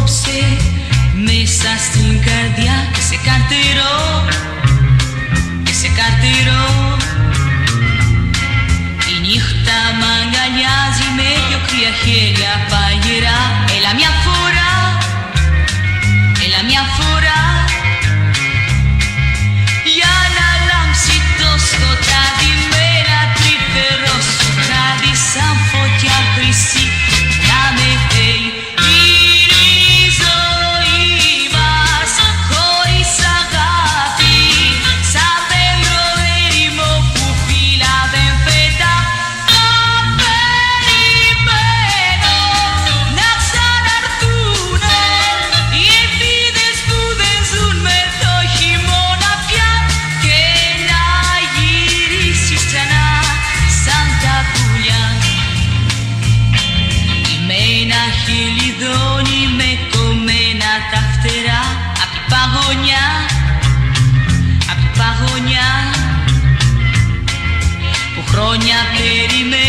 απόψε μέσα στην καρδιά και σε καρτηρώ, και σε καρτηρώ. Η νύχτα μ' αγκαλιάζει με δυο κρύα χέρια παγερά. Έλα μια φορά, έλα μια φορά, για να λάμψει το σκοτάδι με ένα τρυφερό σου χάδι σαν φωτιά χρυσή να με θέει. Είναι η ζωή μας χωρίς αγάπη, σαν πέμρο έρημο που φύλλα δεν πετά. Να περιμένω να ξαναρθούνε οι ελπίδες που δεν ζουν με το χειμώνα πια και να γυρίσεις ξανά σαν τα πουλιά. Με ένα χελιδόνι με κομμένα τα φτερά απ' την παγωνιά, απ' την παγωνιά που χρόνια περιμένω.